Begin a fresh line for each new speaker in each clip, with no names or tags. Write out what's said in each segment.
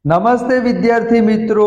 નમસ્તે વિદ્યાર્થી મિત્રો,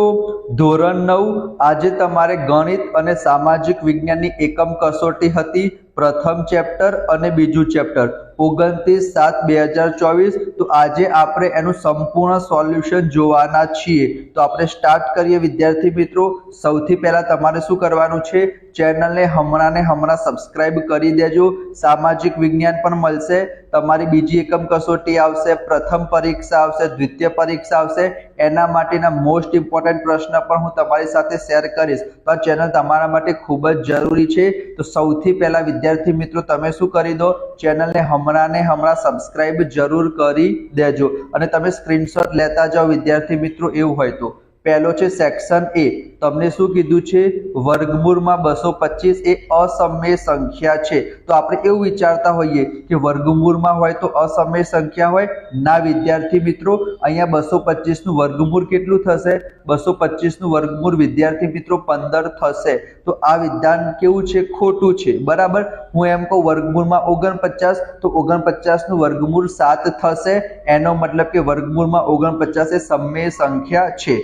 ધોરણ 9 આજે તમારે ગણિત અને સામાજિક વિજ્ઞાનની એકમ કસોટી હતી। પ્રથમ ચેપ્ટર અને બીજું ચેપ્ટર 29/7/2024। તો આજે આપણે એનું સંપૂર્ણ સોલ્યુશન જોવાના છીએ। તો આપણે સ્ટાર્ટ કરીએ વિદ્યાર્થી મિત્રો। સૌથી પહેલા તમારે શું કરવાનું છે, ચેનલને હમણાં સબસ્ક્રાઇબ કરી દેજો। સામાજિક વિજ્ઞાન પણ મળશે, તમારી બીજી એકમ કસોટી આવશે, પ્રથમ પરીક્ષા આવશે, દ્વિતીય પરીક્ષા આવશે, એના માટેના મોસ્ટ ઇમ્પોર્ટન્ટ પ્રશ્ન પણ હું તમારી સાથે શેર કરીશ। તો આ ચેનલ તમારા માટે ખૂબ જ જરૂરી છે। તો સૌથી પહેલા વિદ્યાર્થી મિત્રો તમે શું કરી દો, ચેનલને હમણાં સબસ્ક્રાઇબ જરૂર કરી દેજો અને તમે સ્ક્રીનશોટ લેતા જાઓ વિદ્યાર્થી મિત્રો। એવું હોય તો પહેલો છે સેક્શન એ, તમને શું કીધું છે, વર્ગમૂળમાં 225 એ અસમય સંખ્યા છે। તો આપણે એવું વિચારતા હોઈએ કે વર્ગમૂળમાં હોય તો અસમય સંખ્યા હોય, ના વિદ્યાર્થી મિત્રો, અહીંયા 225 નું વર્ગમૂળ કેટલું થશે, 225 નું વર્ગમૂળ વિદ્યાર્થી મિત્રો 15 થશે। તો આ વિધાન કેવું છે, ખોટું છે, બરાબર। હું એમ કહું વર્ગમૂળમાં 49 તો 49 નું વર્ગમૂળ 7 થશે, એનો મતલબ કે વર્ગમૂળમાં 49 એ સમય સંખ્યા છે।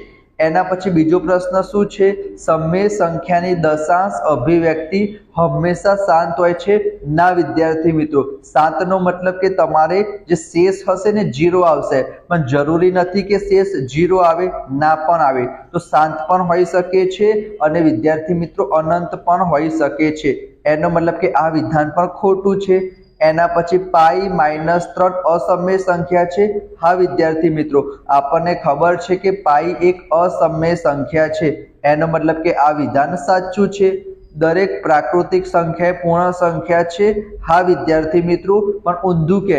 એના પછી બીજો પ્રશ્ન શું છે, સમય સંખ્યાની દશાંશ અભિવ્યક્તિ હંમેશા શાંત હોય છે, ના વિદ્યાર્થી મિત્રો। શાંત નો મતલબ કે તમારે જે શેષ હશે ને 0 આવશે, પણ જરૂરી નથી કે શેષ 0 આવે, ના પણ આવે। તો શાંત પણ હોઈ શકે છે અને વિદ્યાર્થી મિત્રો અનંત પણ હોઈ શકે છે, એનો મતલબ કે આ વિધાન પણ ખોટું છે। એના પછી પાઈ -3 અસમય સંખ્યા છે, હા વિદ્યાર્થી મિત્રો, આપણને ખબર છે કે પાઈ એક અસમય સંખ્યા છે, એનો મતલબ કે આ વિધાન સાચું છે। દરેક પ્રાકૃતિક સંખ્યા એ પૂર્ણ સંખ્યા છે, હા વિદ્યાર્થી મિત્રો, પણ ઊંધું કે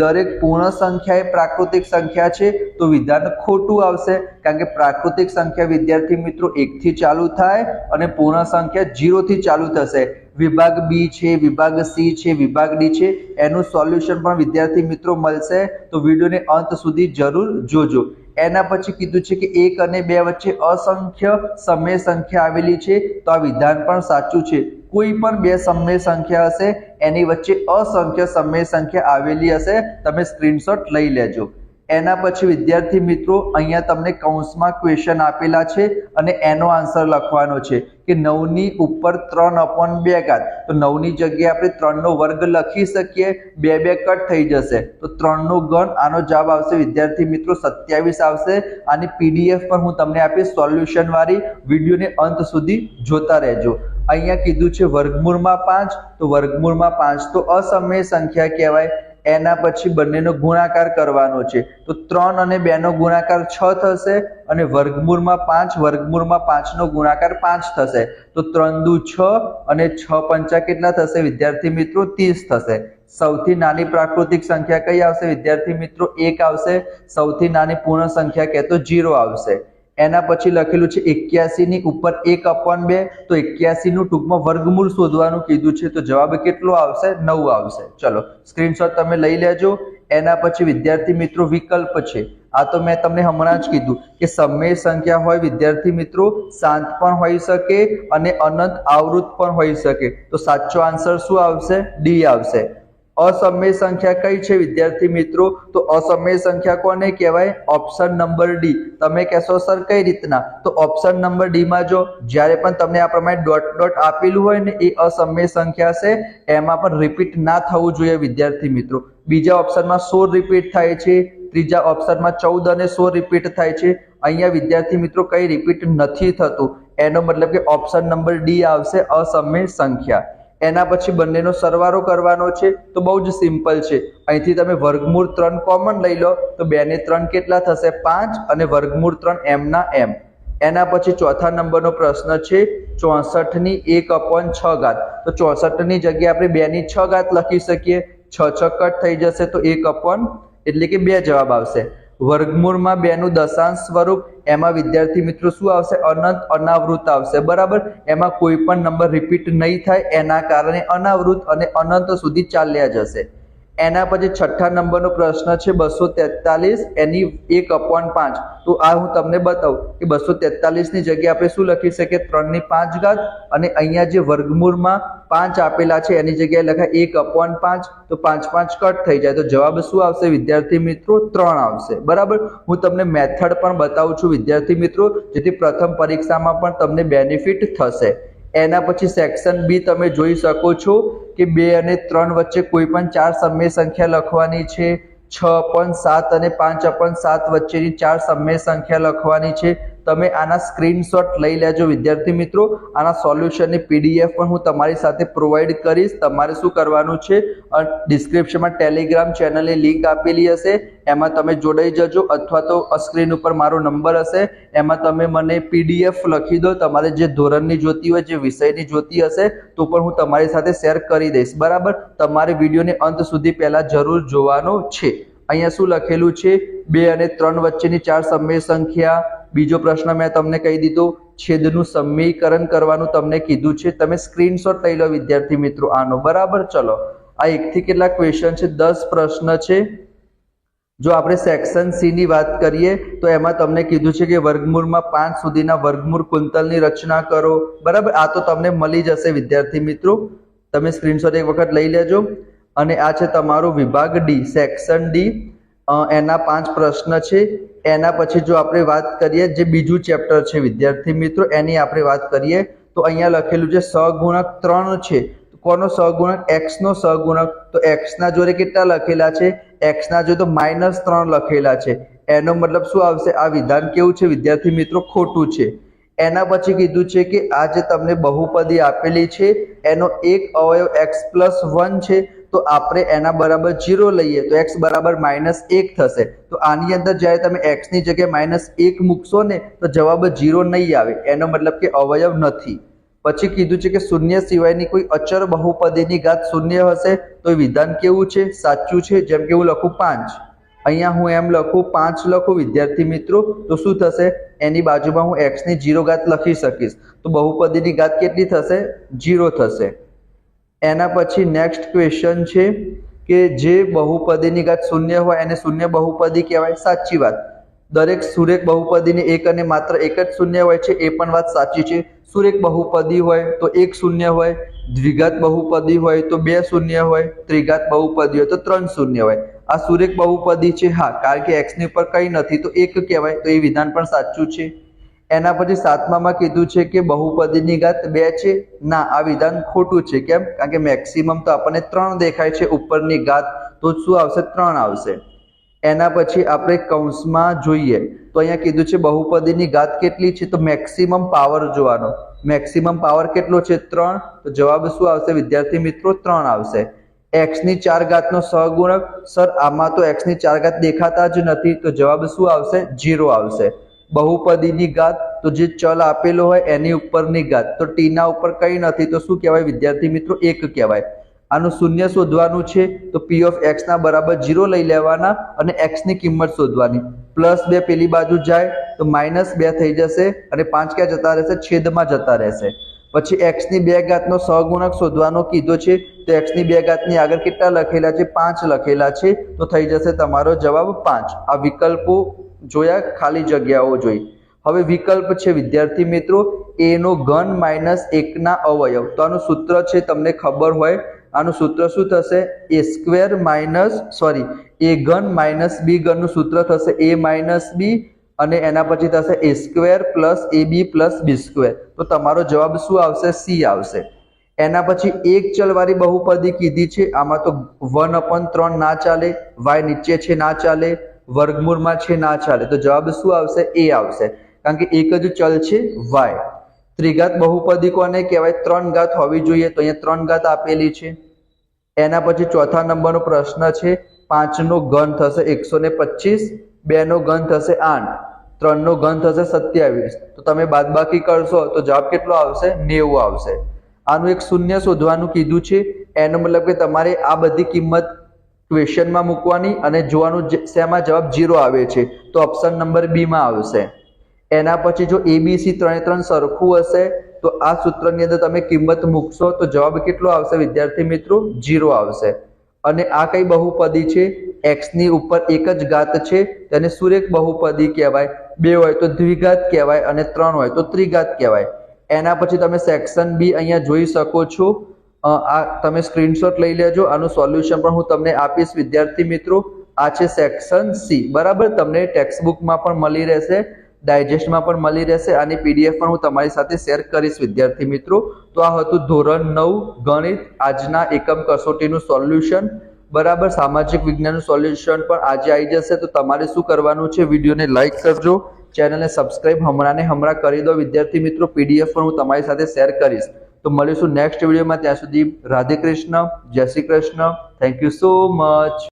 દરેક પૂર્ણ સંખ્યા એ પ્રાકૃતિક સંખ્યા છે, તો વિધાન ખોટું આવશે, કારણ કે પ્રાકૃતિક સંખ્યા વિદ્યાર્થી મિત્રો 1 થી ચાલુ થાય અને પૂર્ણ સંખ્યા 0 થી ચાલુ થશે। વિભાગ બી છે, વિભાગ સી છે, વિભાગ ડી છે, એનું સોલ્યુશન પણ વિદ્યાર્થી મિત્રો મળશે, તો વિડીયોને અંત સુધી જરૂર જોજો। એના પછી કીધું છે કે 1 અને 2 વચ્ચે અસંખ્ય સમય સંખ્યા આવેલી છે, તો આ વિધાન પણ સાચું છે। કોઈ પણ બે સમય સંખ્યા હશે એની વચ્ચે અસંખ્ય સમય સંખ્યા આવેલી હશે, તમે સ્ક્રીનશોટ લઈ લેજો। એના પછી વિદ્યાર્થી મિત્રો અહીંયા તમને કૌંસમાં ક્વેશ્ચન આપેલા છે અને એનો આન્સર લખવાનો છે કે 9 ની ઉપર 3/2, તો 9 ની જગ્યાએ આપણે 3 નો વર્ગ લખી શકીએ, 2 કટ થઈ જશે, તો 3 નો ઘન, આનો જવાબ આવશે વિદ્યાર્થી મિત્રો 27 આવશે। આની પીડીએફ પણ હું તમને આપીશ સોલ્યુશન વાળી, વિડીયોને અંત સુધી જોતા રહેજો। અહીંયા કીધું છે વર્ગમૂળમાં 5, તો વર્ગમૂળમાં 5 તો અસમય સંખ્યા કહેવાય। એના પછી બંનેનો ગુણાકાર કરવાનો છે, તો 3 અને 2 નો ગુણાકાર 6 થશે અને વર્ગમૂળમાં 5, વર્ગમૂળમાં 5 નો ગુણાકાર 5 થશે, તો 3 દુ 6 અને 6 પંચા કેટલા થશે વિદ્યાર્થી મિત્રો, 30 થશે। સૌથી નાની પ્રાકૃતિક સંખ્યા કઈ આવશે વિદ્યાર્થી મિત્રો, 1 આવશે। સૌથી નાની પૂર્ણ સંખ્યા કે તો 0 આવશે। એના પછી લખેલું છે 81 ની ઉપર 1/2, તો 81 નું ટૂંકમાં વર્ગમૂળ શોધવાનું કીધું છે, તો જવાબ કેટલો આવશે, 9 આવશે। ચલો સ્ક્રીનશોટ તમે લઈ લેજો। એના પછી વિદ્યાર્થી મિત્રો વિકલ્પ છે, આ તો મેં તમને હમણાં જ કીધું કે સમય સંખ્યા હોય વિદ્યાર્થી મિત્રો શાંત પણ હોઈ શકે અને અનંત આવૃત પણ હોઈ શકે, તો સાચો આન્સર શું આવશે, ડી આવશે। અસમય સંખ્યા કઈ છે વિદ્યાર્થી મિત્રો, તો અસમય સંખ્યા કોને કહેવાય, ઓપ્શન નંબર ડી। તમે કહેશો સર કઈ રીતના, તો ઓપ્શન નંબર ડી માં જો જ્યારે પણ તમને આ પ્રમાણે ડોટ આપેલું હોય ને એ અસમય સંખ્યા છે, એમાં પણ રિપીટ ના થવું જોઈએ વિદ્યાર્થી મિત્રો। બીજા ઓપ્શનમાં 16 રિપીટ થાય છે, ત્રીજા ઓપ્શનમાં 14 અને 16 રિપીટ થાય છે, અહીંયા વિદ્યાર્થી મિત્રો કઈ રિપીટ નથી થતું, એનો મતલબ કે ઓપ્શન નંબર ડી આવશે, અસમય સંખ્યા। એના પછી બંનેનો સરવાળો કરવાનો છે, તો બહુ જ સિમ્પલ છે, અહીંથી તમે વર્ગમૂળ 3 કોમન લઈ લો, તો 2 ને 3 કેટલા થશે, 5 અને વર્ગમૂળ 3 એમ ના એમ। એના પછી ચોથા નંબરનો પ્રશ્ન છે 64 ની 1/6, તો 64 ની જગ્યાએ આપણે 2 ની 6 ઘાત લખી શકીએ, 6 કટ થઈ જશે, તો 1 એટલે કે 2 જવાબ આવશે। વર્ગમૂળમાં 2 નું દશાંશ સ્વરૂપ, એમાં વિદ્યાર્થી મિત્રો શું આવશે, અનંત અનાવૃત આવશે, બરાબર। એમાં કોઈ પણ નંબર રિપીટ નહીં થાય, એના કારણે અનાવૃત અને અનંત સુધી ચાલ્યા જશે। એના પછી છઠ્ઠા નંબરનો પ્રશ્ન છે 243 એની 1/5. તો આ હું તમને બતાવું કે 243 ની જગ્યાએ આપણે શું લખી શકીએ 3/5 ઘાત અને અહીંયા જે વર્ગમૂળમાં 5 આપેલા છે એની જગ્યાએ લખાય 1/5. તો 5 5 કટ થઈ જાય તો જવાબ શું આવશે વિદ્યાર્થી મિત્રો 3 આવશે. બરાબર. હું તમને મેથડ પણ બતાવું છું વિદ્યાર્થી મિત્રો, જેથી પ્રથમ પરીક્ષામાં પણ તમને બેનિફિટ થશે. એના પછી સેક્શન બી તમે જોઈ શકો છો કે 2 અને 3 વચ્ચે કોઈ પણ 4 સમય સંખ્યા લખવાની છે. 6/7 અને 5/7 વચ્ચેની 4 સમય સંખ્યા લખવાની છે. તમે આના સ્ક્રીનશોટ લઈ લેજો વિદ્યાર્થી મિત્રો. આના સોલ્યુશનની પીડીએફ પણ હું તમારી સાથે પ્રોવાઈડ કરીશ. તમારે શું કરવાનું છે, ડિસ્ક્રિપ્શનમાં ટેલિગ્રામ ચેનલની લિંક આપેલી હશે, એમાં તમે જોડાઈ જજો, અથવા તો સ્ક્રીન ઉપર મારો નંબર હશે, એમાં તમે મને પીડીએફ લખી દો. તમારે જે ધોરણની જોતી હોય, જે વિષયની જોતી હશે તો પણ હું તમારી સાથે શેર કરી દઈશ. બરાબર. તમારે વિડીયોને અંત સુધી પહેલા જરૂર જોવાનો છે. અહીંયા શું લખેલું છે, 2 અને 3 વચ્ચેની 4 સમય સંખ્યા. બીજો પ્રશ્ન મેં તમને કહી દીધો, છેદનું સમીકરણ કરવાનું તમને કીધું છે. તમે સ્ક્રીનશોટ લઈ લો વિદ્યાર્થી મિત્રો આનો. બરાબર. ચલો, આ 1 થી કેટલા ક્વેશ્ચન છે, 10 પ્રશ્ન છે. જો આપણે સેક્શન સી ની વાત કરીએ તો એમાં તમને કીધું છે કે વર્ગમૂળમાં 5 સુધીના વર્ગમૂળ કુંતલની રચના કરો. બરાબર. આ તો તમને મળી જશે વિદ્યાર્થી મિત્રો, તમે સ્ક્રીનશોટ એક વખત લઈ લેજો. અને આ છે તમારો વિભાગ ડી, સેક્શન ડી. એના 5 પ્રશ્ન છે. એના પછી જો આપણે વાત કરીએ, જે બીજું ચેપ્ટર છે વિદ્યાર્થી મિત્રો, એની આપણે વાત કરીએ તો અહીંયા લખેલું છે સહગુણક 3 છે. કોનો સહગુણક? x નો સહગુણક. તો x ના જોડે કેટલા લખેલા છે? x ના જોડે તો -3 લખેલા છે. એનો મતલબ શું આવશે? આ વિધાન કેવું છે વિદ્યાર્થી મિત્રો? ખોટું છે. એના પછી કીધું છે કે આ જે તમને બહુપદી આપેલી છે એનો એક અવયવ x+1 છે. તો આપણે એના બરાબર 0 લઈએ તો x બરાબર -1 થશે. તો આની અંદર જ્યારે તમે x ની જગ્યાએ -1 મૂકશો ને તો જવાબ 0 નહીં આવે. એનો મતલબ કે અવયવ નથી. પછી કીધું છે કે શૂન્ય સિવાયની કોઈ અચળ બહુપદીની ઘાત 0 હશે તો એ વિધાન કેવું છે? સાચું છે. જેમ કે હું લખું 5, અહીંયા હું એમ લખું 5 લખું વિદ્યાર્થી મિત્રો, તો શું થશે? એની બાજુમાં હું x ની 0 ઘાત લખી શકીશ. તો બહુપદીની ઘાત કેટલી થશે? 0 થશે. એના પછી નેક્સ્ટ ક્વેશ્ચન છે કે જે બહુપદીની ઘાત 0 હોય એને શૂન્ય બહુપદી કહેવાય. સાચી વાત. દરેક સુરેખ બહુપદીની એક અને માત્ર એક જ શૂન્ય હોય છે, એ પણ વાત સાચી છે. સુરેખ બહુપદી હોય તો 1 શૂન્ય હોય, દ્વિઘાત બહુપદી હોય તો 2 શૂન્ય હોય, ત્રિઘાત બહુપદી હોય તો 3 શૂન્ય હોય. આ સુરેખ બહુપદી છે. હા, કારણ કે x ની ઉપર કંઈ નથી તો 1 કહેવાય. તો એ વિધાન પણ સાચું છે. એના પછી 7મામાં કીધું છે કે બહુપદીની ઘાત 2 છે. ના, આ વિધાન ખોટું છે. કેમ? કારણ કે મેક્સિમમ તો આપણને 3 દેખાય છે ઉપરની ઘાત, તો શું આવશે? 3 આવશે. એના પછી આપણે કૌંસમાં જોઈએ તો અહીંયા કીધું છે બહુપદીની ઘાત કેટલી છે, તો મેક્સિમમ પાવર જોવાનો. મેક્સિમમ પાવર કેટલો છે? 3. તો જવાબ શું આવશે વિદ્યાર્થી મિત્રો? 3 આવશે. x ની 4 ઘાતનો સહગુણક. સર, આમાં તો x ની 4 ઘાત દેખાતા જ નથી, તો જવાબ શું આવશે? 0 આવશે. બહુપદીની ઘાત, તો જે ચલ આપેલો હોય એની ઉપરની ઘાત, તો t ના ઉપર કંઈ નથી તો શું કહેવાય વિદ્યાર્થી મિત્રો? 1 કહેવાય. આનું શૂન્ય શોધવાનું છે તો p ઓફ x ના બરાબર 0 લઈ લેવાના અને x ની કિંમત શોધવાની. +2 પેલી બાજુ જાય તો -2 થઈ જશે અને 5 ક્યાં જતા રહેશે? છેદમાં જતા રહેશે. પછી x ની 2 ઘાતનો સહગુણક શોધવાનો કીધો છે તો x ની 2 ઘાતની આગળ કેટલા લખેલા છે? 5 લખેલા છે. તો થઈ જશે તમારો જવાબ 5. આ વિકલ્પો જોયા, ખાલી જગ્યાઓ જોઈ. હવે વિકલ્પ છે વિદ્યાર્થી મિત્રો a નો ઘન -1 ના અવયવ. તો આનું સૂત્ર છે, તમને ખબર હોય. આનું સૂત્ર શું થશે? a ઘન -b ઘન નું સૂત્ર થશે a - b અને એના પછી થશે a² + ab + b². તો તમારો જવાબ શું આવશે? c આવશે. એના પછી એક ચલવાળી બહુપદી કીધી છે. આમાં તો 1/3 ના ચાલે, y નીચે છે ના ચાલે, વર્ગમૂળમાં છે ના ચાલે. તો જવાબ શું આવશે? a આવશે. કારણ કે એક જ ચલ છે y. ત્રિઘાત બહુપદી કોને કહેવાય? 3 ઘાત હોવી જોઈએ, તો અહીંયા 3 ઘાત આપેલી છે. એના પછી ચોથા નંબરનો પ્રશ્ન છે 5 નો ઘન થશે 125, 2 નો ઘન થશે 8, 3 નો ઘન થશે 27. તો તમે બાદબાકી કરશો તો જવાબ કેટલો આવશે? 90 આવશે. આનું એક શૂન્ય શોધવાનું કીધું છે. એનો મતલબ કે તમારે આ બધી કિંમત ક્વેશ્ચનમાં મૂકવાની અને જોવાનું શેમાં જવાબ 0 આવે છે, તો ઓપ્શન નંબર બી માં આવશે. એના પછી જો ABC 3 સરખું હશે તો આ સૂત્રની અંદર તમે કિંમત મૂકશો તો જવાબ કેટલો આવશે વિદ્યાર્થી મિત્રો? 0 આવશે. અને આ કઈ બહુપદી છે? x ની ઉપર એક જ ઘાત છે તેને સુરેખ બહુપદી કહેવાય. 2 હોય તો દ્વિઘાત કહેવાય અને 3 હોય તો ત્રિઘાત કહેવાય. એના પછી તમે સેક્શન બી અહીંયા જોઈ શકો છો. આ તમે સ્ક્રીનશોટ લઈ લેજો. આનું સોલ્યુશન પણ હું તમને આપીશ વિદ્યાર્થી મિત્રો. આ છે સેક્શન સી. બરાબર, તમને ટેક્સ્ટ બુકમાં પણ મળી રહેશે, ડાયજેસ્ટમાં પણ મળી રહેશે. આની પીડીએફ પણ હું તમારી સાથે શેર કરીશ વિદ્યાર્થી મિત્રો. તો આ હતું ધોરણ 9 ગણિત આજના એકમ કસોટીનું સોલ્યુશન. બરાબર, સામાજિક વિજ્ઞાનનું સોલ્યુશન પણ આજે આવી જશે. તો તમારે શું કરવાનું છે? વિડીયોને લાઈક કરજો, ચેનલને સબસ્ક્રાઇબ હમણાં કરી દો વિદ્યાર્થી મિત્રો. પીડીએફ પણ હું તમારી સાથે શેર કરીશ. તો મળીશું નેક્સ્ટ વિડીયોમાં. ત્યાં સુધી રાધે કૃષ્ણ, જય Shri Krishna. Thank you so much.